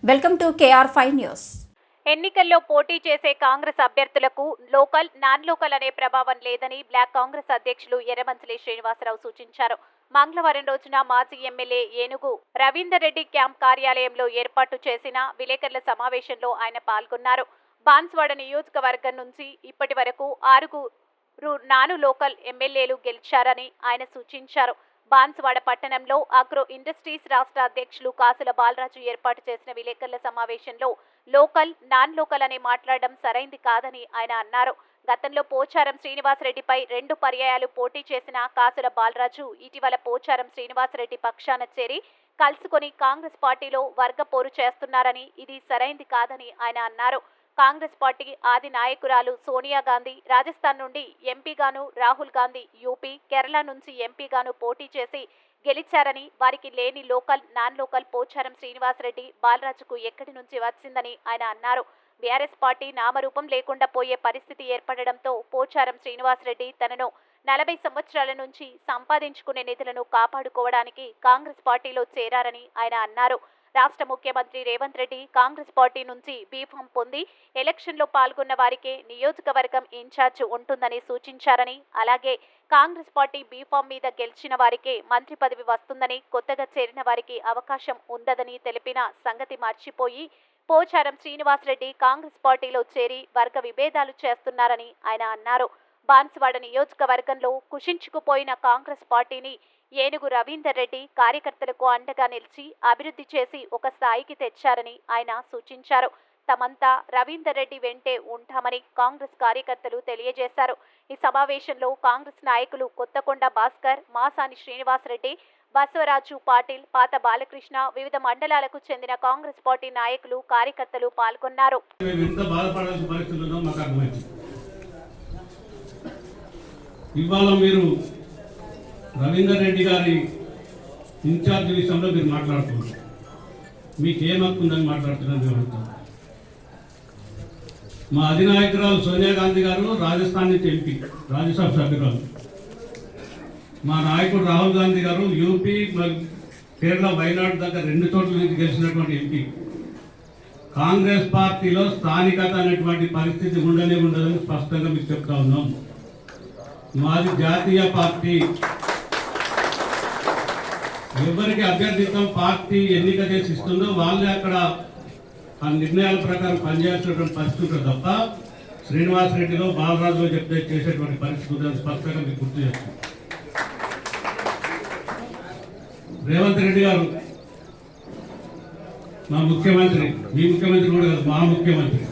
Welcome to KR5 news. ఎన్నికల్లో పోటీ చేసే కాంగ్రెస్ అభ్యర్థులకు లోకల్, నాన్ లోకల్ అనే ప్రభావం లేదని బ్లాక్ కాంగ్రెస్ అధ్యక్షులు ఎర్రమంచిలి శ్రీనివాసరావు సూచించారు. మంగళవారం రోజున మాజీ ఎమ్మెల్యే ఏనుగు రవీందర్ రెడ్డి క్యాంప్ కార్యాలయంలో ఏర్పాటు చేసిన విలేకరుల సమావేశంలో ఆయన పాల్గొన్నారు. బాన్స్వాడ నియోజకవర్గం నుంచి ఇప్పటి వరకు 6 నాన్ లోకల్ ఎమ్మెల్యేలు గెలిచారని ఆయన సూచించారు. బాన్స్వాడ పట్టణంలో అగ్రో ఇండస్ట్రీస్ రాష్ట్ర అధ్యక్షులు కాసుల బాలరాజు ఏర్పాటు చేసిన విలేకరుల సమావేశంలో లోకల్, నాన్ లోకల్ అని మాట్లాడడం సరైంది కాదని ఆయన అన్నారు. గతంలో పోచారం శ్రీనివాసరెడ్డిపై 2 పర్యాయాలు పోటీ చేసిన కాసుల బాలరాజు ఇటీవల పోచారం శ్రీనివాసరెడ్డి పక్షాన చేరి కలుసుకొని కాంగ్రెస్ పార్టీలో వర్గ పోరు చేస్తున్నారని, ఇది సరైంది కాదని ఆయన అన్నారు. కాంగ్రెస్ పార్టీ ఆది నాయకురాలు సోనియా గాంధీ రాజస్థాన్ నుండి ఎంపీగాను, రాహుల్ గాంధీ యూపీ, కేరళ నుంచి ఎంపీగాను పోటీ చేసి గెలిచారని, వారికి లేని local, non local Pocharam Srinivasa Reddy బాలరాజుకు ఎక్కడి నుంచి వచ్చిందని ఆయన అన్నారు. బీఆర్ఎస్ పార్టీ నామరూపం లేకుండా పోయే పరిస్థితి ఏర్పడడంతో పోచారం శ్రీనివాసరెడ్డి తనను 40 సంవత్సరాల నుంచి సంపాదించుకునే నిధులను కాపాడుకోవడానికి కాంగ్రెస్ పార్టీలో చేరారని ఆయన అన్నారు. రాష్ట్ర ముఖ్యమంత్రి రేవంత్ రెడ్డి కాంగ్రెస్ పార్టీ నుంచి బీఫామ్ పొంది ఎలక్షన్లో పాల్గొన్న వారికే నియోజకవర్గం ఇన్ఛార్జ్ ఉంటుందని సూచించారని, అలాగే కాంగ్రెస్ పార్టీ బీఫామ్ మీద గెలిచిన వారికే మంత్రి పదవి వస్తుందని, కొత్తగా చేరిన వారికి అవకాశం ఉండదని తెలిపిన సంగతి మర్చిపోయి పోచారం శ్రీనివాసరెడ్డి కాంగ్రెస్ పార్టీలో చేరి వర్గ విభేదాలు చేస్తున్నారని ఆయన అన్నారు. బాన్స్వాడ నియోజకవర్గంలో కుషించుకుపోయిన కాంగ్రెస్ పార్టీని ఏనుగు రవీందర్ రెడ్డి కార్యకర్తలకు అండగా నిలిచి అభివృద్ధి చేసి ఒక స్థాయికి తెచ్చారని ఆయన సూచించారు. తమంతా రవీందర్ రెడ్డి వెంటే ఉంటామని కాంగ్రెస్ కార్యకర్తలు తెలియజేశారు. ఈ సమావేశంలో కాంగ్రెస్ నాయకులు కొత్తకొండ భాస్కర్, మాసాని శ్రీనివాసరెడ్డి, బసవరాజు పాటిల్, పాత బాలకృష్ణ, వివిధ మండలాలకు చెందిన కాంగ్రెస్ పార్టీ నాయకులు, కార్యకర్తలు పాల్గొన్నారు. ఇవాళ మీరు రవీందర్ రెడ్డి గారి ఇన్ఛార్జ్ విషయంలో మీరు మాట్లాడుతున్నారు. మీకు ఏం హక్కు ఉందని మాట్లాడుతున్నారు మేము అడుగుతాం. మా అధినాయకురాలు సోనియా గాంధీ గారు రాజస్థాన్ నుంచి ఎంపీ, రాజ్యసభ సభ్యురాలు. మా నాయకుడు రాహుల్ గాంధీ గారు యూపీ, కేరళ, వైనాడు దగ్గర 2 చోట్ల నుంచి గెలిచినటువంటి ఎంపీ. కాంగ్రెస్ పార్టీలో స్థానికత అనేటువంటి పరిస్థితి ఉండదని స్పష్టంగా మీకు చెప్తా ఉన్నాం. మాది జాతీయ పార్టీ. ఎవరికి అభ్యర్థిత్వం పార్టీ ఎన్నిక చేసి ఇస్తుందో వాళ్ళే అక్కడ ఆ నిర్ణయాల ప్రకారం పనిచేసేటువంటి పరిస్థితి ఉంటుంది తప్ప శ్రీనివాసరెడ్డిలో, బాలరాజులో చెప్తే చేసేటువంటి పరిస్థితి ఉందని స్పష్టంగా మీకు గుర్తు చేస్తుంది. రేవంత్ రెడ్డి గారు మా ముఖ్యమంత్రి, మీ ముఖ్యమంత్రి కూడా కాదు, మా ముఖ్యమంత్రి.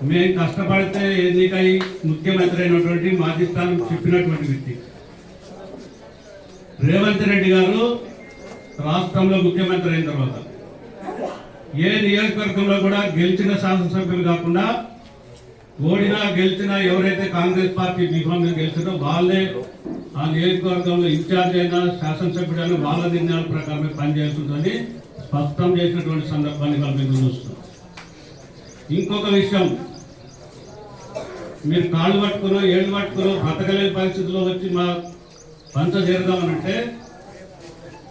మేము కష్టపడితే ఎన్నికై ముఖ్యమంత్రి అయినటువంటి మాజీ స్థానం చెప్పినటువంటి వ్యక్తి రేవంత్ రెడ్డి గారు రాష్ట్రంలో ముఖ్యమంత్రి అయిన తర్వాత ఏ నియోజకవర్గంలో కూడా గెలిచిన శాసనసభ్యులు కాకుండా ఓడినా గెలిచినా ఎవరైతే కాంగ్రెస్ పార్టీ బీఫామ్ మీద గెలిచినో వాళ్ళే ఆ నియోజకవర్గంలో ఇన్ఛార్జ్ అయినా శాసనసభ్యుడైనా వాళ్ళ నిర్ణయాల ప్రకారమే పనిచేస్తుందని స్పష్టం చేసినటువంటి సందర్భాన్ని వాళ్ళు మేము చూస్తున్నాం. ఇంకొక విషయం, మీరు కాళ్ళు పట్టుకునో ఏళ్ళు పట్టుకునో బ్రతకలేని పరిస్థితిలో వచ్చి మా పంచ చేరుదామనంటే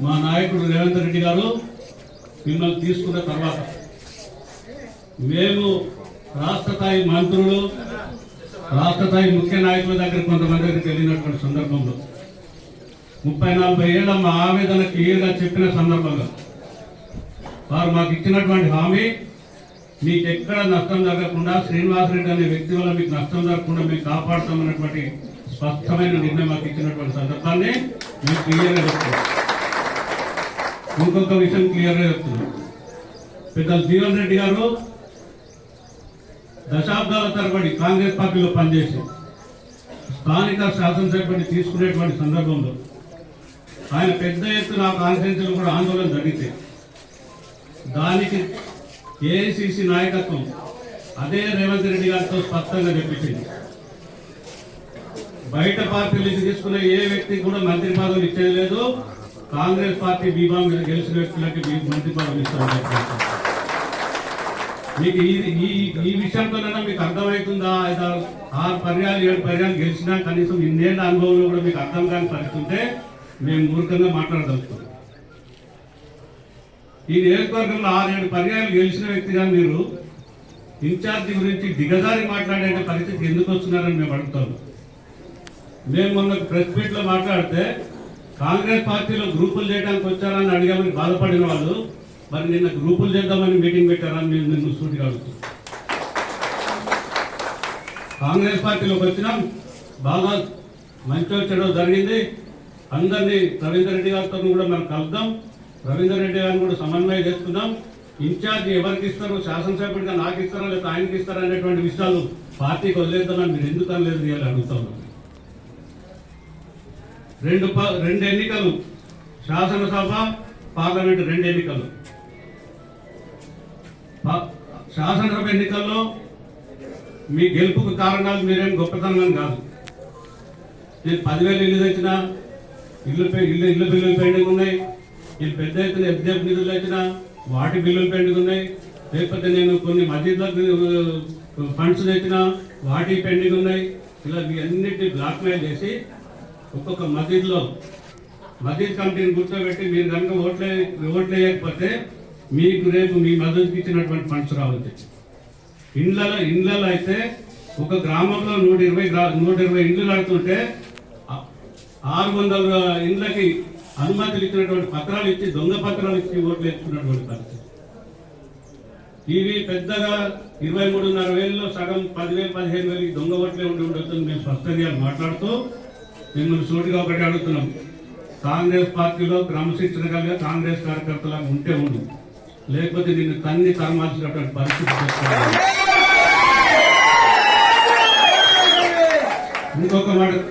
మా నాయకుడు రేవంత్ రెడ్డి గారు మిమ్మల్ని తీసుకున్న తర్వాత మేము రాష్ట్ర స్థాయి మంత్రులు, రాష్ట్ర స్థాయి ముఖ్య నాయకుల దగ్గర కొంతమంది దగ్గరికి వెళ్ళినటువంటి సందర్భంలో 30-40 ఏళ్ల మా ఆవేదన క్లియర్గా చెప్పిన సందర్భంగా వారు మాకు ఇచ్చినటువంటి హామీ, మీకు ఎక్కడ నష్టం జరగకుండా, శ్రీనివాసరెడ్డి అనే వ్యక్తి వల్ల మీకు నష్టం జరగకుండా మేము కాపాడుతామన్నటువంటి స్పష్టమైన నిర్ణయం మాకు ఇచ్చినటువంటి సందర్భాన్ని మేము క్లియర్గా చెప్తున్నాం. ఇంకొక విషయం క్లియర్గా చెప్తున్నాం. పెద్దలు జీవన్ రెడ్డి గారు దశాబ్దాల తరబడి కాంగ్రెస్ పార్టీలో పనిచేసి స్థానిక శాసనసభ్యుడిని తీసుకునేటువంటి సందర్భంలో ఆయన పెద్ద ఎత్తున కాన్ఫరెన్స్లో కూడా ఆందోళన జరిగితే దానికి ఏఐసిసి నాయకత్వం అదే రేవంత్ రెడ్డి గారితో స్పష్టంగా చెప్పించింది. బయట పార్టీలు తీసుకున్న ఏ వ్యక్తికి కూడా మంత్రి పదవులు ఇచ్చేది లేదు, కాంగ్రెస్ పార్టీ బీఫామ్ మీద గెలిచిన వ్యక్తులకి మంత్రి పదవులు ఇస్తామని చెప్పారు. మీకు ఈ విషయంతోనైనా మీకు అర్థమవుతుందా? 6 పర్యాలు 7 పర్యాలు గెలిచినా కనీసం ఇన్నేళ్ల అనుభవంలో కూడా మీకు అర్థం కాని పరిస్థితి ఉంటే మేము మూర్ఖంగా మాట్లాడదలుచుకోండి. ఈ నియోజకవర్గంలో 6-7 పర్యాయాలు గెలిచిన వ్యక్తిగా మీరు ఇన్ఛార్జి గురించి దిగజారి మాట్లాడే పరిస్థితి ఎందుకు వస్తున్నారని మేము అడుగుతాం. మేము మొన్న ప్రెస్ మీట్ లో మాట్లాడితే కాంగ్రెస్ పార్టీలో గ్రూపులు చేయడానికి వచ్చారని అడిగామని బాధపడిన వాళ్ళు మరి నిన్న గ్రూపులు చేద్దామని మీటింగ్ పెట్టారని మేము నిన్ను సూటిగా అడుగుతాం. కాంగ్రెస్ పార్టీలోకి వచ్చినాం, బాగా మంచో చెడో జరిగింది. అందరినీ రవీందర్ రెడ్డి గారితో కూడా మనం కలుద్దాం, రవీందర్ రెడ్డి గారిని కూడా సమన్వయం చేసుకుందాం. ఇన్ఛార్జ్ ఎవరికి ఇస్తారు, శాసనసభ్యుడిగా నాకు ఇస్తారా లేదా ఆయనకి ఇస్తారా అనేటువంటి విషయాలు పార్టీకి వదిలేద్దామని మీరు ఎందుకు అనలేదు అని అడుగుతా ఉన్నాను. రెండు ఎన్నికలు, శాసనసభ పార్లమెంట్ 2 ఎన్నికలు. శాసనసభ ఎన్నికల్లో మీ గెలుపుకు కారణాలు మీరేం గొప్పతనం కాదు. నేను 10,000 ఇల్లు తెచ్చిన, ఇల్లు బిల్లులు పెండింగ్ ఉన్నాయి. నేను పెద్ద ఎత్తున ఎస్డిఎఫ్ నిధులు తెచ్చిన, వాటి బిల్లులు పెండింగ్ ఉన్నాయి. లేకపోతే నేను కొన్ని మసీదులకు ఫండ్స్ తెచ్చిన, వాటి పెండింగ్ ఉన్నాయి. ఇలా మీ అన్నింటినీ బ్లాక్మెయిల్ చేసి ఒక్కొక్క మసీద్ కమిటీని కూర్చోబెట్టి మీరు కనుక ఓట్లు వేయకపోతే మీకు రేపు మీ మసీద్కి ఇచ్చినటువంటి ఫండ్స్ రావచ్చు. ఇండ్లలో అయితే ఒక గ్రామంలో 120 ఇండ్లు కడుతుంటే 600 ఇండ్లకి అనుమతులు ఇచ్చినటువంటి పత్రాలు ఇచ్చి, దొంగ పత్రాలు ఇచ్చి ఓట్లు వేసుకున్నటువంటి పరిస్థితి. ఇవి పెద్దగా 23,500 సగం 10,000, 15,000 దొంగ ఓట్లే ఉండొచ్చు. మేము స్పష్టంగా మాట్లాడుతూ మిమ్మల్ని సూటిగా ఒకటి అడుగుతున్నాం. కాంగ్రెస్ పార్టీలో క్రమశిక్షణ కలిగా కాంగ్రెస్ కార్యకర్తలకు ఉంటే ఉండు, లేకపోతే నిన్ను తన్ని తరమాల్సినటువంటి పరిస్థితి. ఇంకొక మాట